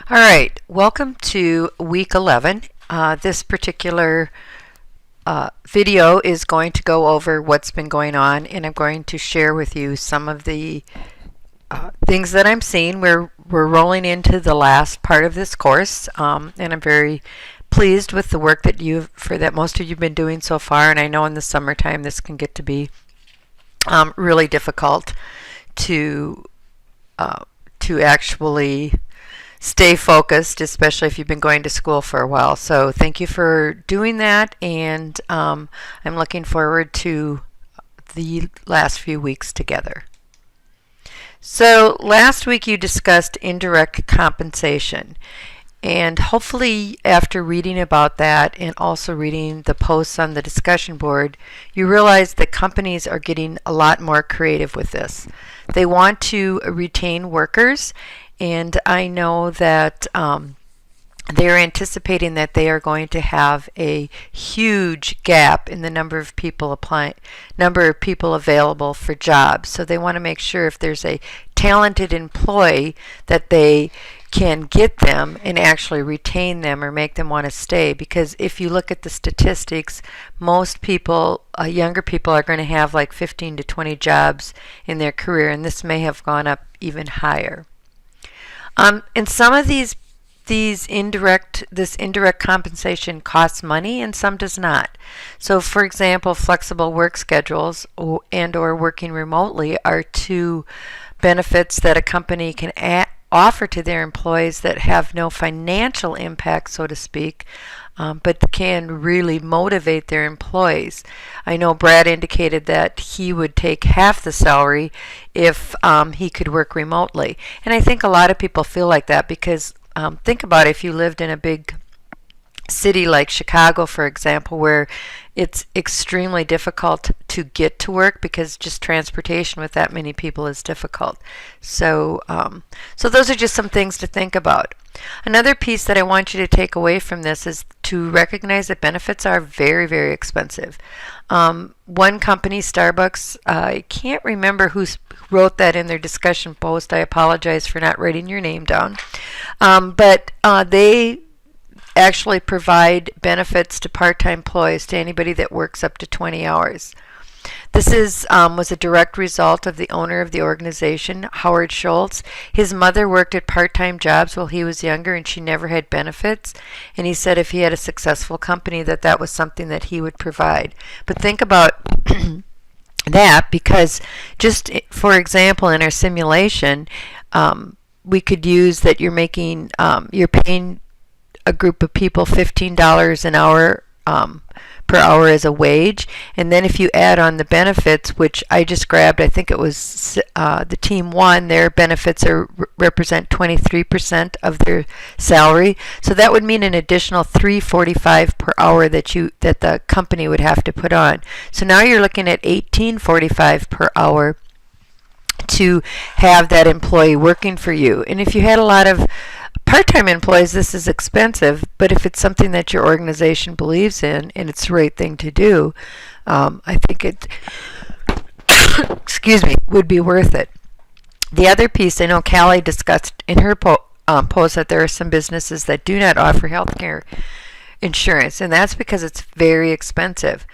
All right, welcome to week 11. This particular video is going to go over what's been going on, and I'm going to share with you some of the things that I'm seeing. We're rolling into the last part of this course, and I'm very pleased with the work that most of you've been doing so far. And I know in the summertime this can get to be really difficult to actually stay focused, especially if you've been going to school for a while. So thank you for doing that, and I'm looking forward to the last few weeks together. So last week you discussed indirect compensation, and hopefully after reading about that and also reading the posts on the discussion board, you realize that companies are getting a lot more creative with this. They want to retain workers, and I know that they're anticipating that they are going to have a huge gap in the number of people available for jobs. So they want to make sure if there's a talented employee that they can get them and actually retain them or make them want to stay. Because if you look at the statistics, most people, younger people, are going to have like 15 to 20 jobs in their career, and this may have gone up even higher. And some of this indirect compensation costs money, and some does not. So for example, flexible work schedules and or working remotely are two benefits that a company can offer to their employees that have no financial impact, so to speak, but can really motivate their employees. I know Brad indicated that he would take half the salary if he could work remotely. And I think a lot of people feel like that because think about if you lived in a big city like Chicago, for example, where it's extremely difficult to get to work because just transportation with that many people is difficult. So those are just some things to think about. Another piece that I want you to take away from this is to recognize that benefits are very, very expensive. One company, Starbucks, I can't remember who wrote that in their discussion post. I apologize for not writing your name down. But they actually provide benefits to part-time employees, to anybody that works up to 20 hours. This was a direct result of the owner of the organization, Howard Schultz. His mother worked at part-time jobs while he was younger, and she never had benefits. And he said if he had a successful company that was something that he would provide. But think about that, because just for example, in our simulation, we could use that you're paying a group of people $15 an hour per hour as a wage, and then if you add on the benefits, which I just grabbed, I think it was the team one, their benefits represent 23% of their salary, so that would mean an additional $3.45 per hour that the company would have to put on. So now you're looking at $18.45 per hour to have that employee working for you. And if you had a lot of part-time employees, this is expensive, but if it's something that your organization believes in and it's the right thing to do, I think it excuse me, would be worth it. The other piece, I know Callie discussed in her post that there are some businesses that do not offer health care insurance, and that's because it's very expensive.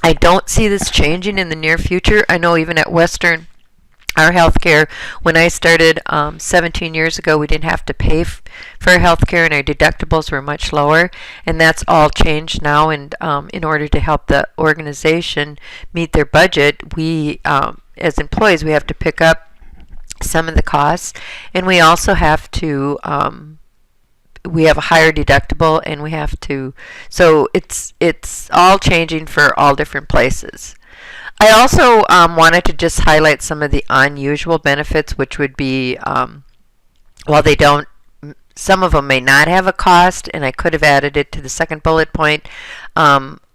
I don't see this changing in the near future. I know even at Western, our healthcare, when I started 17 years ago, we didn't have to pay for healthcare, and our deductibles were much lower, and that's all changed now. And in order to help the organization meet their budget, we, as employees, we have to pick up some of the costs, and we also have to we have a higher deductible, and we have to, so it's all changing for all different places. I also wanted to just highlight some of the unusual benefits, which would be, while they don't, some of them may not have a cost, and I could have added it to the second bullet point.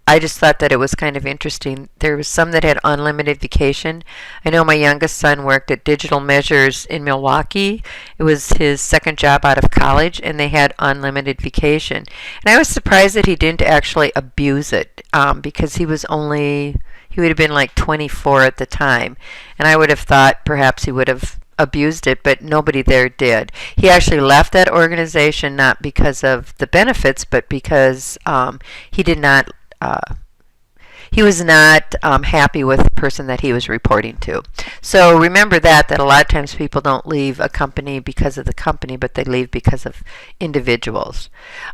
I just thought that it was kind of interesting. There was some that had unlimited vacation. I know my youngest son worked at Digital Measures in Milwaukee. It was his second job out of college, and they had unlimited vacation. And I was surprised that he didn't actually abuse it, because he would have been like 24 at the time. And I would have thought perhaps he would have abused it, but nobody there did. He actually left that organization not because of the benefits, but because he did not. He was not happy with the person that he was reporting to. So remember that a lot of times people don't leave a company because of the company, but they leave because of individuals.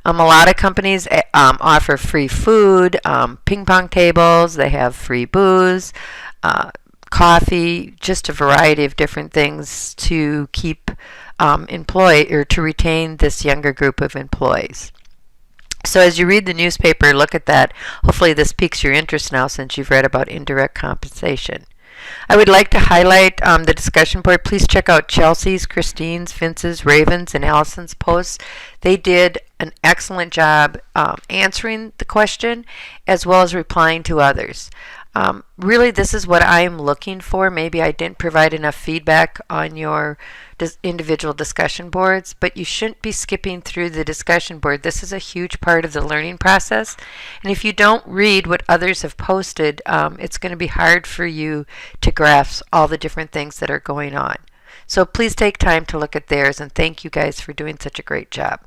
A lot of companies offer free food, ping pong tables, they have free booze, coffee, just a variety of different things to keep or to retain this younger group of employees. So as you read the newspaper, look at that. Hopefully this piques your interest now since you've read about indirect compensation. I would like to highlight the discussion board. Please check out Chelsea's, Christine's, Vince's, Raven's, and Allison's posts. They did an excellent job answering the question as well as replying to others. Really, this is what I'm looking for. Maybe I didn't provide enough feedback on your individual discussion boards, but you shouldn't be skipping through the discussion board. This is a huge part of the learning process. And if you don't read what others have posted, it's going to be hard for you to grasp all the different things that are going on. So please take time to look at theirs, and thank you guys for doing such a great job.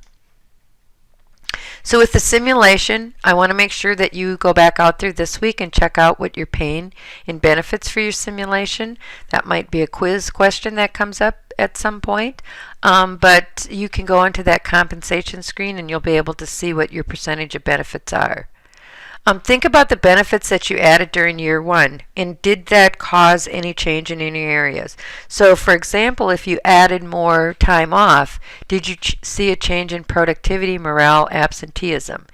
So with the simulation, I want to make sure that you go back out there this week and check out what you're paying in benefits for your simulation. That might be a quiz question that comes up at some point, but you can go into that compensation screen and you'll be able to see what your percentage of benefits are. Think about the benefits that you added during year one, and did that cause any change in any areas? So for example, if you added more time off, did you see a change in productivity, morale, absenteeism?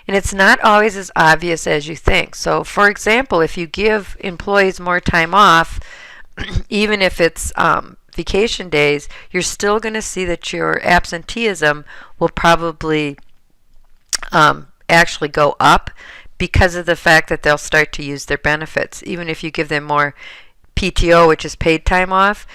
And it's not always as obvious as you think. So for example, if you give employees more time off, even if it's vacation days, you're still going to see that your absenteeism will probably actually go up, because of the fact that they'll start to use their benefits. Even if you give them more PTO, which is paid time off,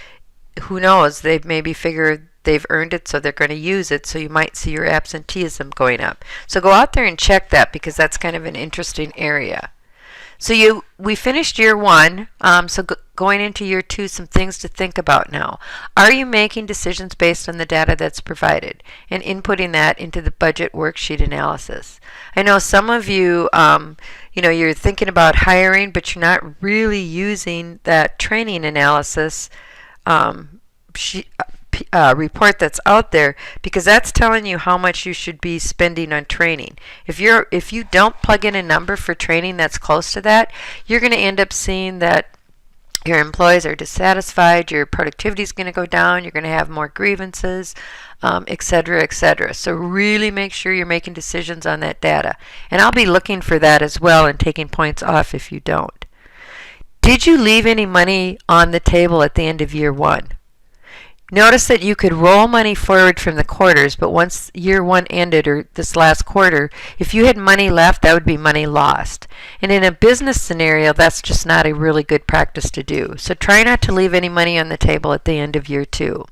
who knows, they maybe figure they've earned it, so they're going to use it, so you might see your absenteeism going up. So go out there and check that, because that's kind of an interesting area. So we finished year one, so going into year two, some things to think about now. Are you making decisions based on the data that's provided and inputting that into the budget worksheet analysis? I know some of you, you're thinking about hiring, but you're not really using that training analysis report that's out there, because that's telling you how much you should be spending on training. If you don't plug in a number for training that's close to that, you're going to end up seeing that your employees are dissatisfied, your productivity is going to go down, you're going to have more grievances, etc., etc. So really make sure you're making decisions on that data. And I'll be looking for that as well and taking points off if you don't. Did you leave any money on the table at the end of year one? Notice that you could roll money forward from the quarters, but once year one ended, or this last quarter, if you had money left, that would be money lost. And in a business scenario, that's just not a really good practice to do. So try not to leave any money on the table at the end of year two.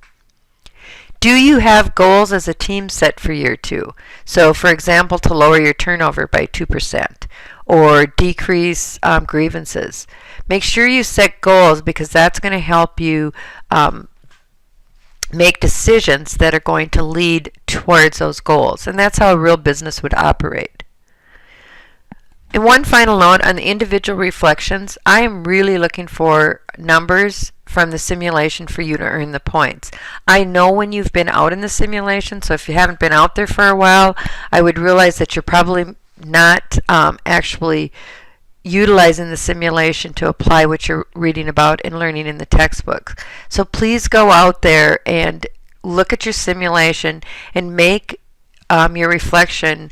Do you have goals as a team set for year two? So for example, to lower your turnover by 2% or decrease grievances. Make sure you set goals, because that's going to help you make decisions that are going to lead towards those goals. And that's how a real business would operate. And one final note on the individual reflections, I am really looking for numbers from the simulation for you to earn the points. I know when you've been out in the simulation, so if you haven't been out there for a while, I would realize that you're probably not actually utilizing the simulation to apply what you're reading about and learning in the textbooks. So please go out there and look at your simulation and make your reflection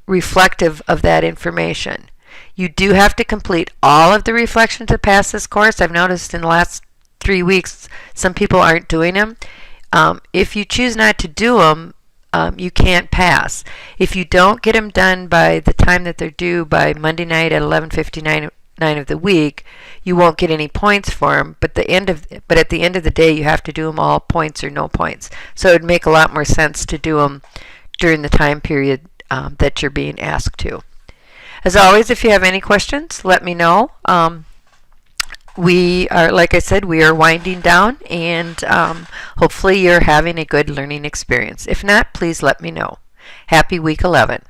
reflective of that information. You do have to complete all of the reflections to pass this course. I've noticed in the last 3 weeks some people aren't doing them. If you choose not to do them, you can't pass. If you don't get them done by the time that they're due, by Monday night at 11:59 of the week, you won't get any points for them. But at the end of the day, you have to do them all, points or no points. So it would make a lot more sense to do them during the time period that you're being asked to. As always, if you have any questions, let me know. we are, like I said, we are winding down, and hopefully you're having a good learning experience. If not, please let me know. Happy week 11.